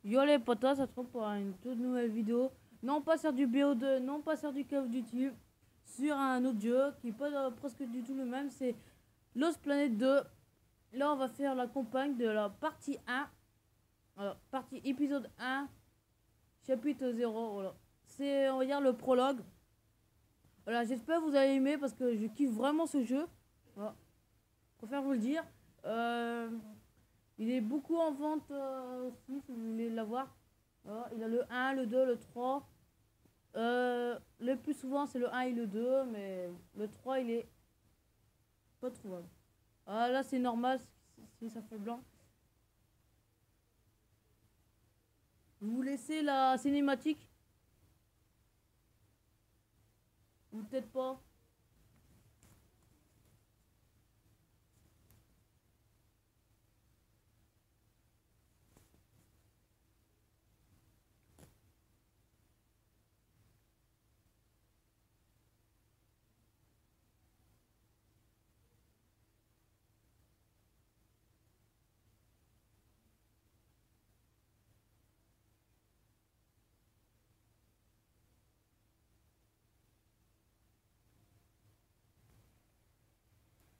Yo les potos, ça se retrouve pour une toute nouvelle vidéo. Non pas sur du BO2, non pas sur du Call of Duty, sur un autre jeu qui n'est pas presque du tout le même, c'est Lost Planet 2. Là on va faire la campagne de la partie 1. Alors, partie épisode 1, chapitre 0. Voilà. C'est, on va dire, le prologue. Voilà, j'espère que vous allez aimer parce que je kiffe vraiment ce jeu. Voilà. Je préfère vous le dire. Il est beaucoup en vente aussi, si vous voulez l'avoir. Voilà, il a le 1, le 2, le 3. Le plus souvent, c'est le 1 et le 2, mais le 3, il est pas trouvable. Ah, là, c'est normal si ça fait blanc. Vous laissez la cinématique? Ou peut-être pas?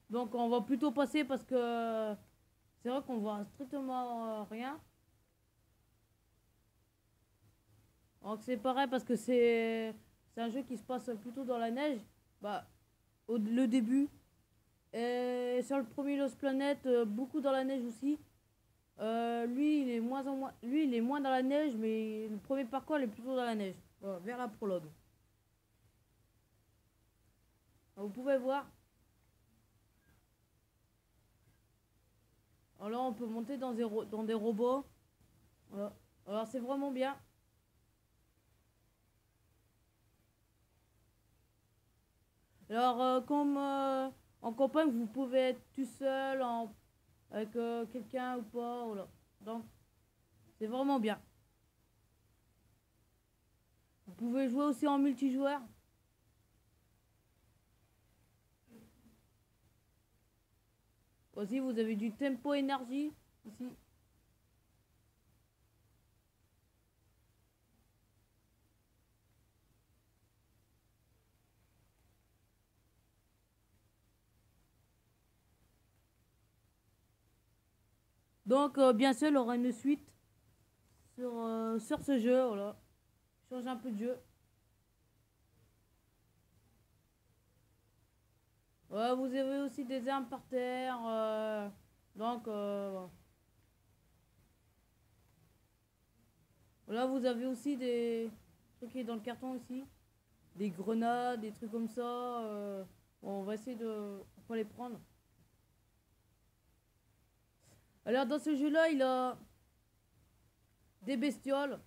Donc, on va plutôt passer parce que c'est vrai qu'on voit strictement rien. Donc, c'est pareil parce que c'est un jeu qui se passe plutôt dans la neige. Bah, le début. Et sur le premier Lost Planet, beaucoup dans la neige aussi. Lui, il est lui, il est moins dans la neige, mais le premier parcours, il est plutôt dans la neige. Voilà, vers la prologue. Alors, vous pouvez voir. Alors là, on peut monter dans des robots. Voilà. Alors, c'est vraiment bien. Alors, comme en campagne, vous pouvez être tout seul, avec quelqu'un ou pas. Voilà. Donc, c'est vraiment bien. Vous pouvez jouer aussi en multijoueur. Aussi, vous avez du tempo énergie ici. Donc, bien sûr, il y aura une suite sur ce jeu. Voilà. Change un peu de jeu. Ouais, vous avez aussi des armes par terre. Donc, voilà, vous avez aussi des trucs qui est dans le carton aussi. Des grenades, des trucs comme ça. Bon, on va essayer de pas les prendre. Alors, dans ce jeu-là, il a des bestioles.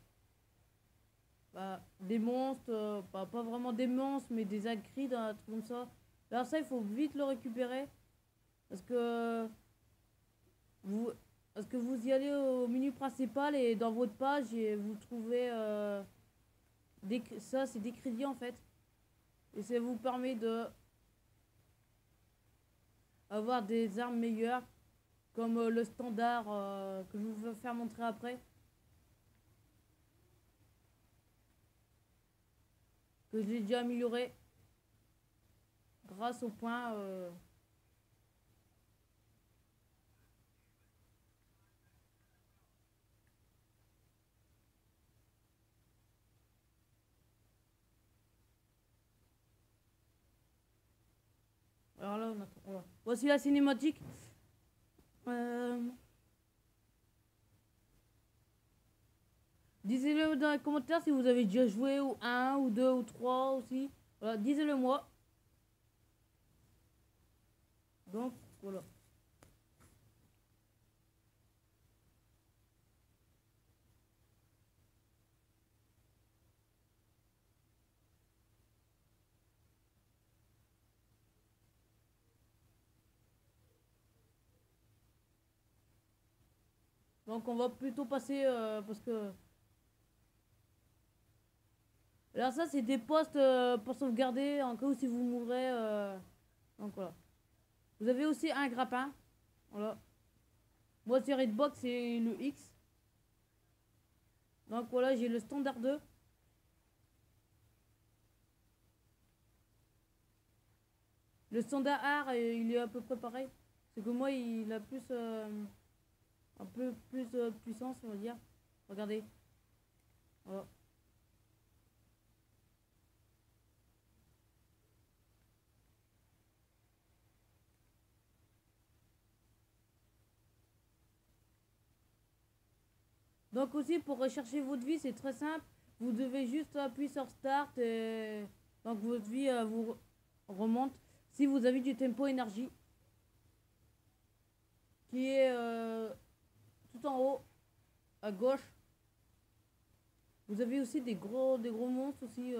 Bah, des monstres. Pas vraiment des monstres, mais des acrides, un truc comme ça. Alors, ça, il faut vite le récupérer. Parce que vous, parce que vous y allez au menu principal et dans votre page, et vous trouvez ça, c'est des crédits en fait. Et ça vous permet de avoir des armes meilleures, comme le standard que je vous vais faire montrer après. Que j'ai déjà amélioré grâce au point. Alors là, voilà. Voici la cinématique. Disez-le dans les commentaires si vous avez déjà joué ou 1 ou 2 ou 3 aussi. Voilà, disez-le moi. Donc, voilà. Donc on va plutôt passer parce que... Alors ça c'est des postes pour sauvegarder en cas où si vous mourrez. Donc voilà. Vous avez aussi un grappin. Voilà. Moi sur Hitbox c'est le X. Donc voilà, j'ai le standard 2. Le standard R, il est à peu près pareil. C'est que moi, il a plus... un peu plus de puissance, on va dire. Regardez. Voilà. Donc aussi, pour rechercher votre vie, c'est très simple. Vous devez juste appuyer sur Start et donc votre vie vous remonte. Si vous avez du tempo énergie, qui est tout en haut, à gauche. Vous avez aussi des gros monstres aussi.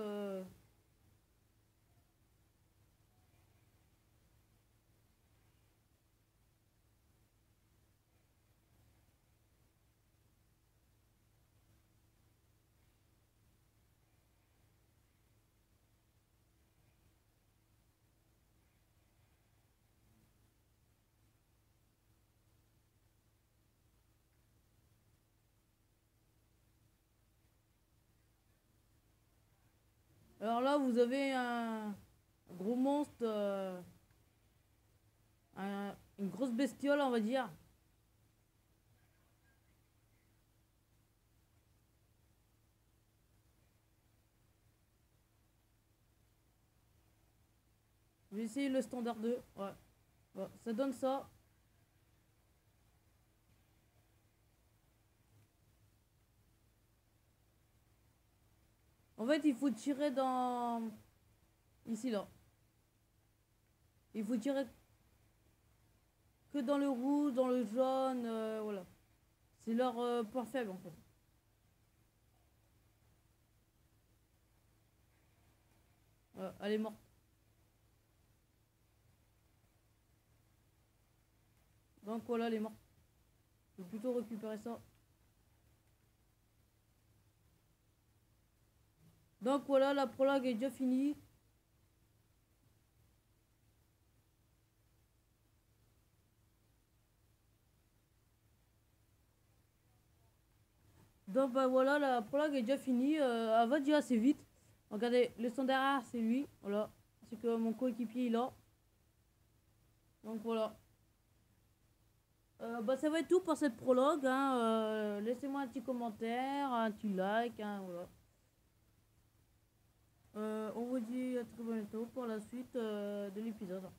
Alors là, vous avez un gros monstre, une grosse bestiole, on va dire. Je vais essayer le standard 2. Ouais. Ouais, ça donne ça. En fait, il faut tirer dans... Ici, là. Il faut tirer que dans le rouge, dans le jaune, voilà. C'est leur point faible, en fait. Elle est morte. Donc voilà, elle est morte. Je vais plutôt récupérer ça. Donc voilà, la prologue est déjà finie. Donc bah voilà, la prologue est déjà finie. Elle va déjà assez vite. Regardez, le standard A, c'est lui. Voilà. C'est que mon coéquipier il a. Donc voilà. Bah ça va être tout pour cette prologue. Hein. Laissez-moi un petit commentaire, un petit like. Hein, voilà. On vous dit à très bientôt pour la suite de l'épisode.